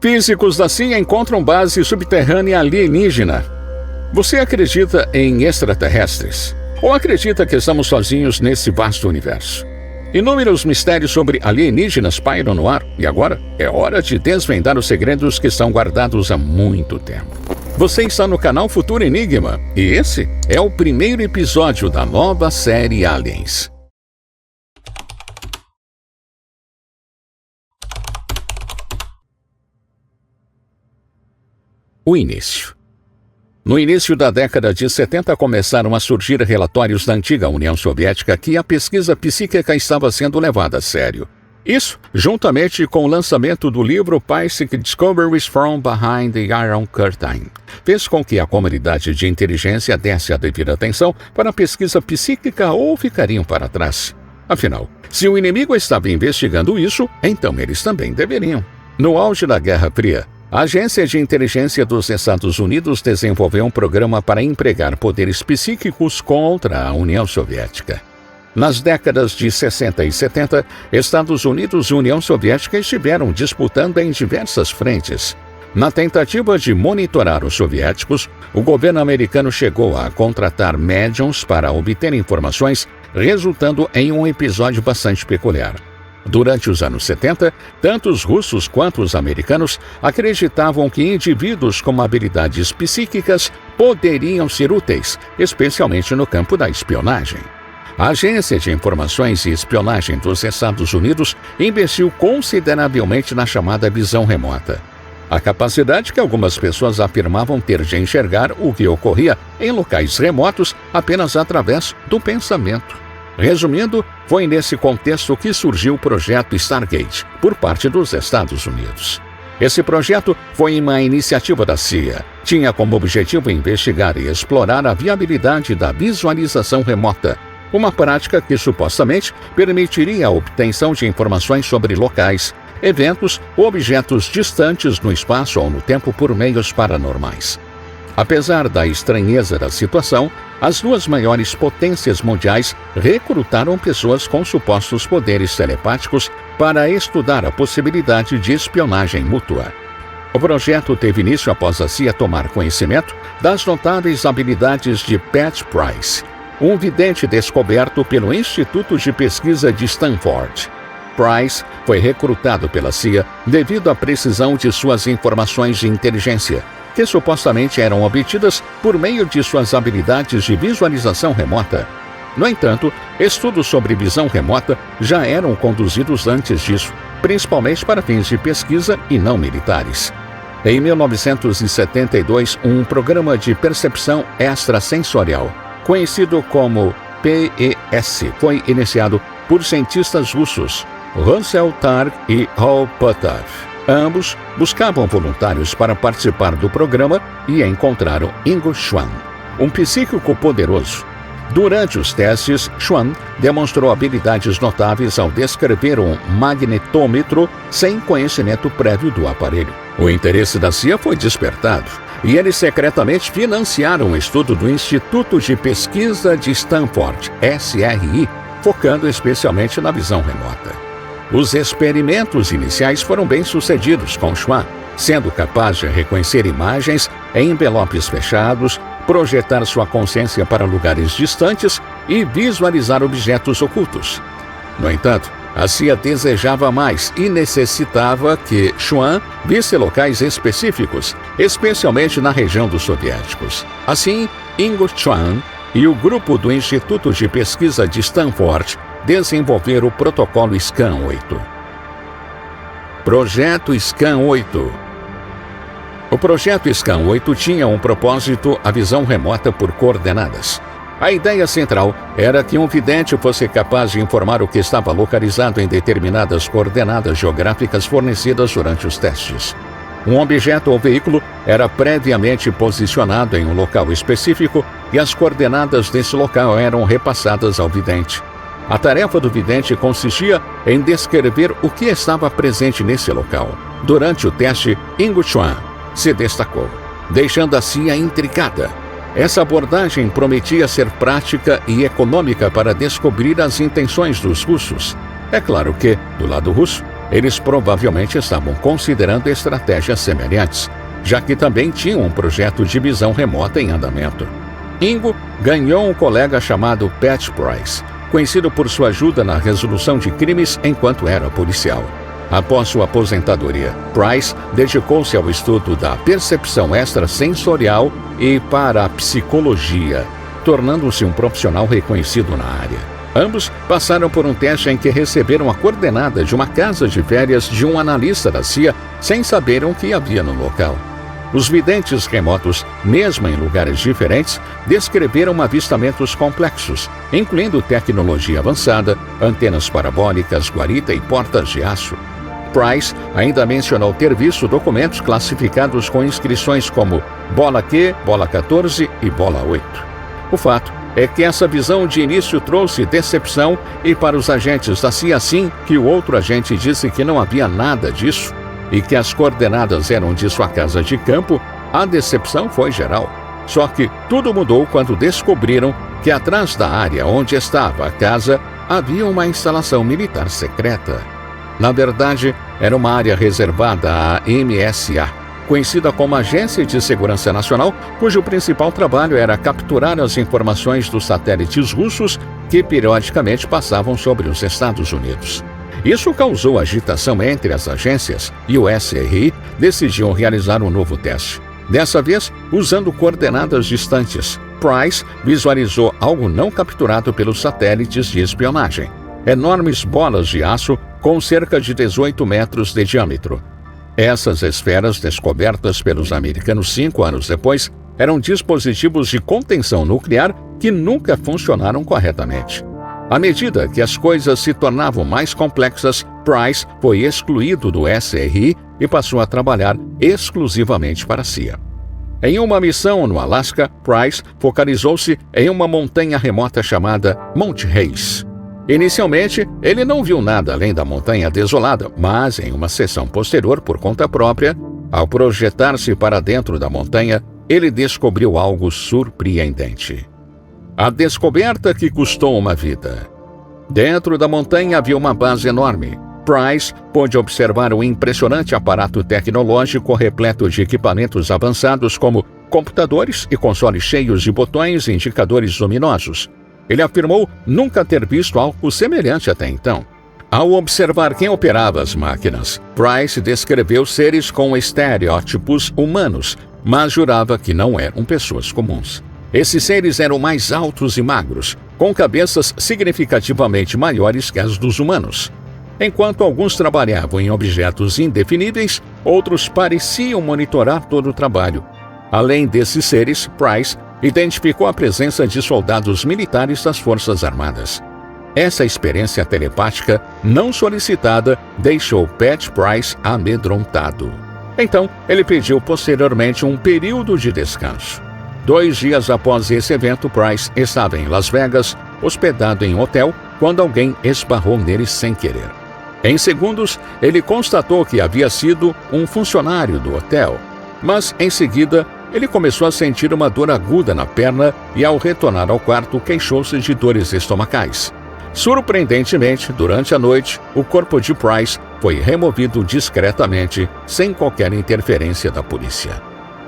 Físicos da CIA encontram base subterrânea alienígena. Você acredita em extraterrestres? Ou acredita que estamos sozinhos nesse vasto universo? Inúmeros mistérios sobre alienígenas pairam no ar, e agora é hora de desvendar os segredos que estão guardados há muito tempo. Você está no canal Futuro Enigma, e esse é o primeiro episódio da nova série Aliens. O início. No início da década de 70 começaram a surgir relatórios da antiga União Soviética que a pesquisa psíquica estava sendo levada a sério. Isso, juntamente com o lançamento do livro Psychic Discoveries from Behind the Iron Curtain, fez com que a comunidade de inteligência desse a devida atenção para a pesquisa psíquica ou ficariam para trás. Afinal, se o inimigo estava investigando isso, então eles também deveriam. No auge da Guerra Fria, a Agência de Inteligência dos Estados Unidos desenvolveu um programa para empregar poderes psíquicos contra a União Soviética. Nas décadas de 60 e 70, Estados Unidos e União Soviética estiveram disputando em diversas frentes. Na tentativa de monitorar os soviéticos, o governo americano chegou a contratar médiums para obter informações, resultando em um episódio bastante peculiar. Durante os anos 70, tanto os russos quanto os americanos acreditavam que indivíduos com habilidades psíquicas poderiam ser úteis, especialmente no campo da espionagem. A Agência de Informações e Espionagem dos Estados Unidos investiu consideravelmente na chamada visão remota, a capacidade que algumas pessoas afirmavam ter de enxergar o que ocorria em locais remotos apenas através do pensamento. Resumindo, foi nesse contexto que surgiu o projeto Stargate, por parte dos Estados Unidos. Esse projeto foi uma iniciativa da CIA. Tinha como objetivo investigar e explorar a viabilidade da visualização remota, uma prática que supostamente permitiria a obtenção de informações sobre locais, eventos ou objetos distantes no espaço ou no tempo por meios paranormais. Apesar da estranheza da situação, as duas maiores potências mundiais recrutaram pessoas com supostos poderes telepáticos para estudar a possibilidade de espionagem mútua. O projeto teve início após a CIA tomar conhecimento das notáveis habilidades de Pat Price, um vidente descoberto pelo Instituto de Pesquisa de Stanford. Price foi recrutado pela CIA devido à precisão de suas informações de inteligência, que supostamente eram obtidas por meio de suas habilidades de visualização remota. No entanto, estudos sobre visão remota já eram conduzidos antes disso, principalmente para fins de pesquisa e não militares. Em 1972, um programa de percepção extrasensorial, conhecido como PES, foi iniciado por cientistas russos, Russell Targ e Hal Potter. Ambos buscavam voluntários para participar do programa e encontraram Ingo Schwann, um psíquico poderoso. Durante os testes, Schwann demonstrou habilidades notáveis ao descrever um magnetômetro sem conhecimento prévio do aparelho. O interesse da CIA foi despertado, e eles secretamente financiaram o estudo do Instituto de Pesquisa de Stanford, SRI, focando especialmente na visão remota. Os experimentos iniciais foram bem-sucedidos com Schwann, sendo capaz de reconhecer imagens em envelopes fechados, projetar sua consciência para lugares distantes e visualizar objetos ocultos. No entanto, a CIA desejava mais e necessitava que Schwann visse locais específicos, especialmente na região dos soviéticos. Assim, Ingo Schwann e o grupo do Instituto de Pesquisa de Stanford desenvolveram o protocolo SCAN-8. Projeto SCAN-8. O projeto SCAN-8 tinha um propósito: a visão remota por coordenadas. A ideia central era que um vidente fosse capaz de informar o que estava localizado em determinadas coordenadas geográficas fornecidas durante os testes. Um objeto ou veículo era previamente posicionado em um local específico e as coordenadas desse local eram repassadas ao vidente. A tarefa do vidente consistia em descrever o que estava presente nesse local. Durante o teste, Ingo Schwann se destacou, deixando a CIA intrigada. Essa abordagem prometia ser prática e econômica para descobrir as intenções dos russos. É claro que, do lado russo, eles provavelmente estavam considerando estratégias semelhantes, já que também tinham um projeto de visão remota em andamento. Ingo ganhou um colega chamado Pat Price, conhecido por sua ajuda na resolução de crimes enquanto era policial. Após sua aposentadoria, Price dedicou-se ao estudo da percepção extrasensorial e parapsicologia, tornando-se um profissional reconhecido na área. Ambos passaram por um teste em que receberam a coordenada de uma casa de férias de um analista da CIA sem saberem o que havia no local. Os videntes remotos, mesmo em lugares diferentes, descreveram avistamentos complexos, incluindo tecnologia avançada, antenas parabólicas, guarita e portas de aço. Price ainda mencionou ter visto documentos classificados com inscrições como Bola Q, Bola 14 e Bola 8. O fato é que essa visão de início trouxe decepção e para os agentes da CIA, assim que o outro agente disse que não havia nada disso e que as coordenadas eram de sua casa de campo, a decepção foi geral. Só que tudo mudou quando descobriram que atrás da área onde estava a casa havia uma instalação militar secreta. Na verdade, era uma área reservada à MSA, conhecida como Agência de Segurança Nacional, cujo principal trabalho era capturar as informações dos satélites russos que periodicamente passavam sobre os Estados Unidos. Isso causou agitação entre as agências e o SRI decidiu realizar um novo teste. Dessa vez, usando coordenadas distantes, Price visualizou algo não capturado pelos satélites de espionagem: enormes bolas de aço com cerca de 18 metros de diâmetro. Essas esferas, descobertas pelos americanos 5 anos depois, eram dispositivos de contenção nuclear que nunca funcionaram corretamente. À medida que as coisas se tornavam mais complexas, Price foi excluído do SRI e passou a trabalhar exclusivamente para a CIA. Em uma missão no Alasca, Price focalizou-se em uma montanha remota chamada Monte Hayes. Inicialmente, ele não viu nada além da montanha desolada, mas em uma sessão posterior por conta própria, ao projetar-se para dentro da montanha, ele descobriu algo surpreendente. A descoberta que custou uma vida. Dentro da montanha havia uma base enorme. Price pôde observar um impressionante aparato tecnológico repleto de equipamentos avançados como computadores e consoles cheios de botões e indicadores luminosos. Ele afirmou nunca ter visto algo semelhante até então. Ao observar quem operava as máquinas, Price descreveu seres com estereótipos humanos, mas jurava que não eram pessoas comuns. Esses seres eram mais altos e magros, com cabeças significativamente maiores que as dos humanos. Enquanto alguns trabalhavam em objetos indefiníveis, outros pareciam monitorar todo o trabalho. Além desses seres, Price identificou a presença de soldados militares das Forças Armadas. Essa experiência telepática, não solicitada, deixou Pat Price amedrontado. Então, ele pediu posteriormente um período de descanso. 2 dias após esse evento, Price estava em Las Vegas, hospedado em um hotel, quando alguém esbarrou nele sem querer. Em segundos, ele constatou que havia sido um funcionário do hotel, mas, em seguida, ele começou a sentir uma dor aguda na perna e, ao retornar ao quarto, queixou-se de dores estomacais. Surpreendentemente, durante a noite, o corpo de Price foi removido discretamente, sem qualquer interferência da polícia.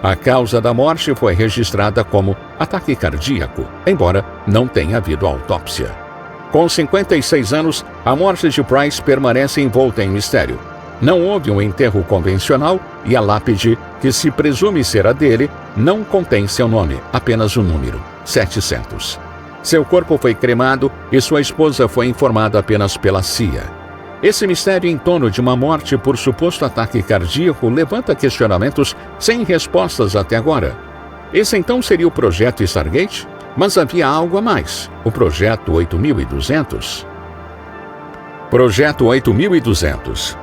A causa da morte foi registrada como ataque cardíaco, embora não tenha havido autópsia. Com 56 anos, a morte de Price permanece envolta em mistério. Não houve um enterro convencional e a lápide, que se presume ser a dele, não contém seu nome, apenas o número, 700. Seu corpo foi cremado e sua esposa foi informada apenas pela CIA. Esse mistério em torno de uma morte por suposto ataque cardíaco levanta questionamentos sem respostas até agora. Esse então seria o Projeto Stargate? Mas havia algo a mais, o Projeto 8200. Projeto 8200.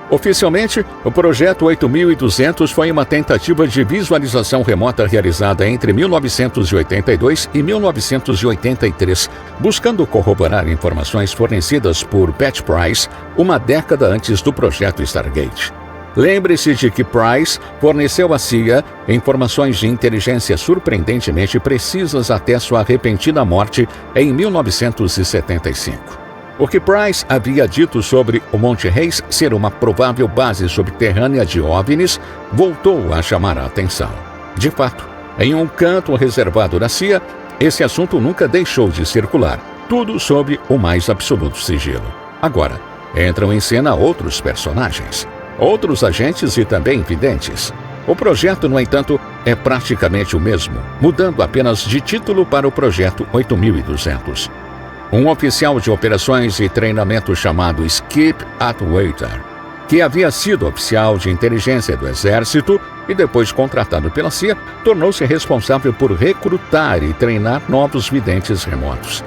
Oficialmente, o Projeto 8200 foi uma tentativa de visualização remota realizada entre 1982 e 1983, buscando corroborar informações fornecidas por Pat Price uma década antes do Projeto Stargate. Lembre-se de que Price forneceu à CIA informações de inteligência surpreendentemente precisas até sua repentina morte em 1975. O que Price havia dito sobre o Monte Reis ser uma provável base subterrânea de OVNIs voltou a chamar a atenção. De fato, em um canto reservado da CIA, esse assunto nunca deixou de circular, tudo sob o mais absoluto sigilo. Agora, entram em cena outros personagens, outros agentes e também videntes. O projeto, no entanto, é praticamente o mesmo, mudando apenas de título para o Projeto 8200. Um oficial de operações e treinamento chamado Skip Atwater, que havia sido oficial de inteligência do Exército e depois contratado pela CIA, tornou-se responsável por recrutar e treinar novos videntes remotos.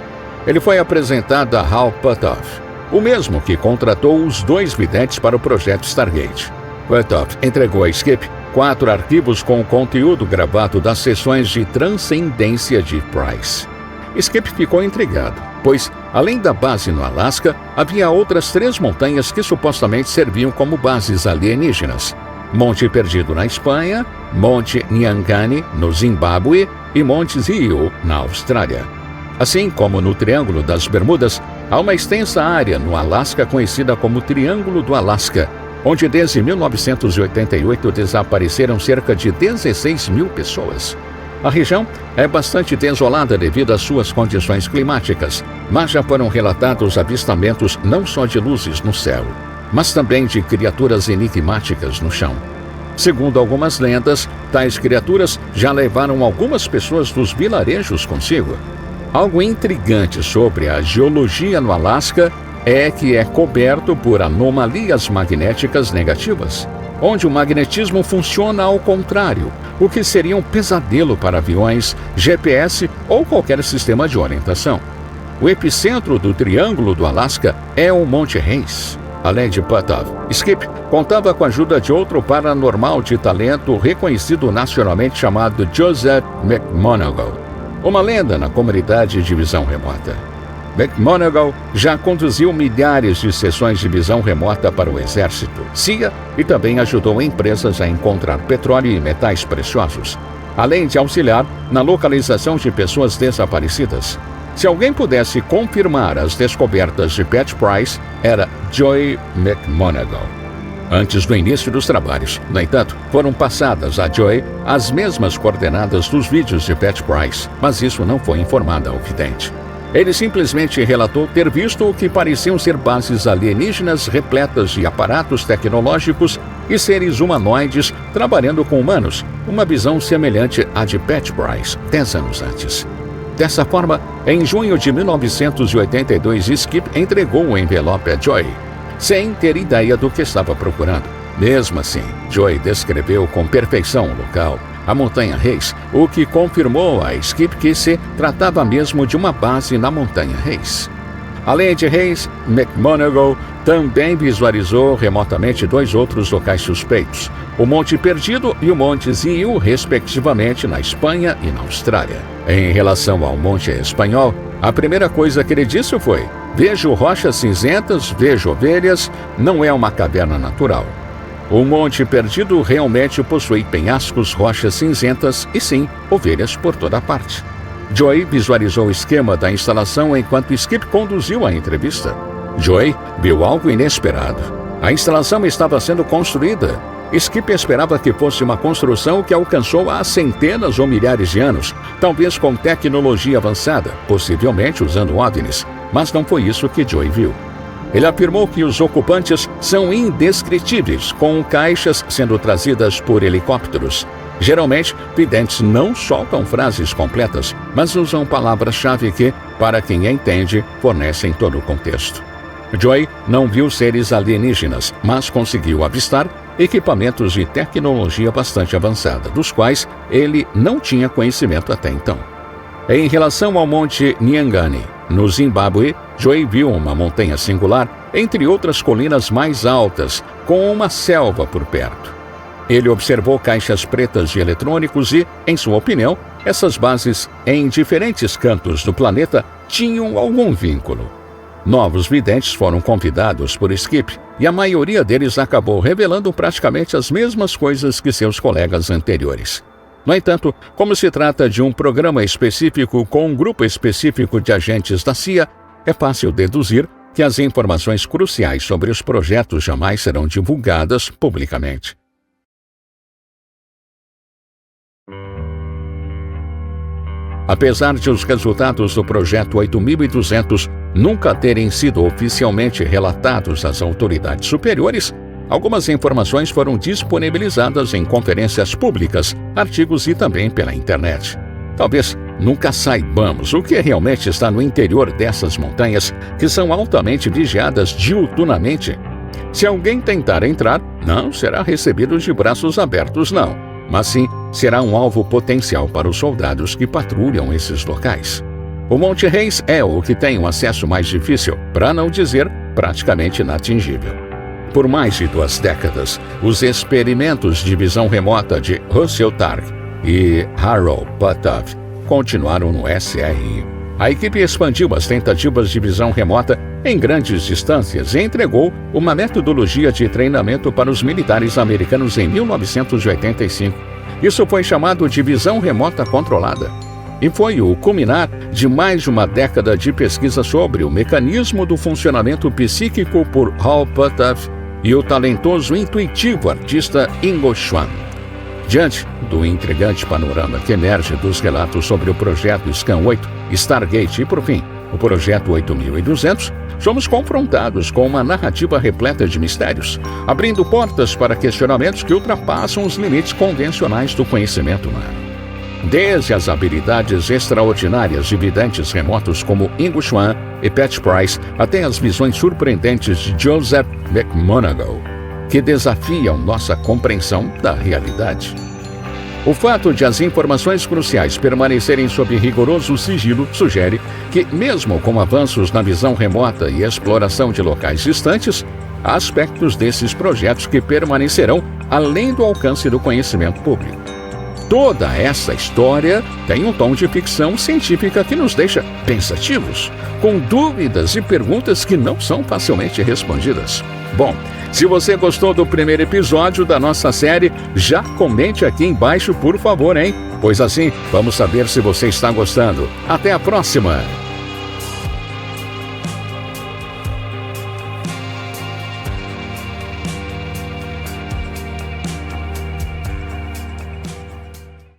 Ele foi apresentado a Hal Puthoff, o mesmo que contratou os 2 videntes para o projeto Stargate. Puthoff entregou a Skip 4 arquivos com o conteúdo gravado das sessões de transcendência de Price. Skip ficou intrigado, pois, além da base no Alasca, havia outras 3 montanhas que supostamente serviam como bases alienígenas: Monte Perdido na Espanha, Monte Nyangani no Zimbábue e Monte Ziyu na Austrália. Assim como no Triângulo das Bermudas, há uma extensa área no Alasca conhecida como Triângulo do Alasca, onde desde 1988 desapareceram cerca de 16 mil pessoas. A região é bastante desolada devido às suas condições climáticas, mas já foram relatados avistamentos não só de luzes no céu, mas também de criaturas enigmáticas no chão. Segundo algumas lendas, tais criaturas já levaram algumas pessoas dos vilarejos consigo. Algo intrigante sobre a geologia no Alasca é que é coberto por anomalias magnéticas negativas, onde o magnetismo funciona ao contrário, o que seria um pesadelo para aviões, GPS ou qualquer sistema de orientação. O epicentro do Triângulo do Alasca é o Monte Reis. Além de Puthoff, Skip contava com a ajuda de outro paranormal de talento reconhecido nacionalmente chamado Joseph McMoneagle, uma lenda na comunidade de visão remota. McMoneagle já conduziu milhares de sessões de visão remota para o Exército, CIA e também ajudou empresas a encontrar petróleo e metais preciosos, além de auxiliar na localização de pessoas desaparecidas. Se alguém pudesse confirmar as descobertas de Pat Price, era Joy McMoneagle. Antes do início dos trabalhos, no entanto, foram passadas a Joy as mesmas coordenadas dos vídeos de Pat Price, mas isso não foi informado ao vidente. Ele simplesmente relatou ter visto o que pareciam ser bases alienígenas repletas de aparatos tecnológicos e seres humanoides trabalhando com humanos, uma visão semelhante à de Pat Price 10 anos antes. Dessa forma, em junho de 1982, Skip entregou o envelope a Joy, sem ter ideia do que estava procurando. Mesmo assim, Joy descreveu com perfeição o local, a Montanha Reis, o que confirmou a Skip que se tratava mesmo de uma base na Montanha Reis. Além de Reis, McMoneagle também visualizou remotamente 2 outros locais suspeitos, o Monte Perdido e o Monte Ziyu, respectivamente, na Espanha e na Austrália. Em relação ao Monte Espanhol, a primeira coisa que ele disse foi: "Vejo rochas cinzentas, vejo ovelhas, não é uma caverna natural." O Monte Perdido realmente possui penhascos, rochas cinzentas e sim, ovelhas por toda parte. Joy visualizou o esquema da instalação enquanto Skip conduziu a entrevista. Joy viu algo inesperado. A instalação estava sendo construída. Skip esperava que fosse uma construção que alcançou há centenas ou milhares de anos, talvez com tecnologia avançada, possivelmente usando OVNIs, mas não foi isso que Joy viu. Ele afirmou que os ocupantes são indescritíveis, com caixas sendo trazidas por helicópteros. Geralmente, videntes não soltam frases completas, mas usam palavras-chave que, para quem entende, fornecem todo o contexto. Joy não viu seres alienígenas, mas conseguiu avistar equipamentos de tecnologia bastante avançada, dos quais ele não tinha conhecimento até então. Em relação ao Monte Nyangani, no Zimbábue, Joy viu uma montanha singular, entre outras colinas mais altas, com uma selva por perto. Ele observou caixas pretas de eletrônicos e, em sua opinião, essas bases em diferentes cantos do planeta tinham algum vínculo. Novos videntes foram convidados por Skip e a maioria deles acabou revelando praticamente as mesmas coisas que seus colegas anteriores. No entanto, como se trata de um programa específico com um grupo específico de agentes da CIA, é fácil deduzir que as informações cruciais sobre os projetos jamais serão divulgadas publicamente. Apesar de os resultados do projeto 8200 nunca terem sido oficialmente relatados às autoridades superiores, algumas informações foram disponibilizadas em conferências públicas, artigos e também pela internet. Talvez nunca saibamos o que realmente está no interior dessas montanhas, que são altamente vigiadas diuturnamente. Se alguém tentar entrar, não será recebido de braços abertos, não, mas sim será um alvo potencial para os soldados que patrulham esses locais. O Monte Reis é o que tem um acesso mais difícil, para não dizer praticamente inatingível. Por mais de 2 décadas, os experimentos de visão remota de Russell Targ e Harold Puthoff continuaram no SRI. A equipe expandiu as tentativas de visão remota em grandes distâncias e entregou uma metodologia de treinamento para os militares americanos em 1985. Isso foi chamado de visão remota controlada. E foi o culminar de mais de uma década de pesquisa sobre o mecanismo do funcionamento psíquico por Hal Puthoff e o talentoso e intuitivo artista Ingo Swann. Diante do intrigante panorama que emerge dos relatos sobre o projeto Scan-8, Stargate e, por fim, o projeto 8200, somos confrontados com uma narrativa repleta de mistérios, abrindo portas para questionamentos que ultrapassam os limites convencionais do conhecimento humano. Desde as habilidades extraordinárias de videntes remotos como Ingo Swann e Pat Price, até as visões surpreendentes de Joseph McMoneagle, que desafiam nossa compreensão da realidade. O fato de as informações cruciais permanecerem sob rigoroso sigilo sugere que, mesmo com avanços na visão remota e exploração de locais distantes, há aspectos desses projetos que permanecerão além do alcance do conhecimento público. Toda essa história tem um tom de ficção científica que nos deixa pensativos, com dúvidas e perguntas que não são facilmente respondidas. Bom, se você gostou do primeiro episódio da nossa série, já comente aqui embaixo, por favor, hein? Pois assim, vamos saber se você está gostando. Até a próxima!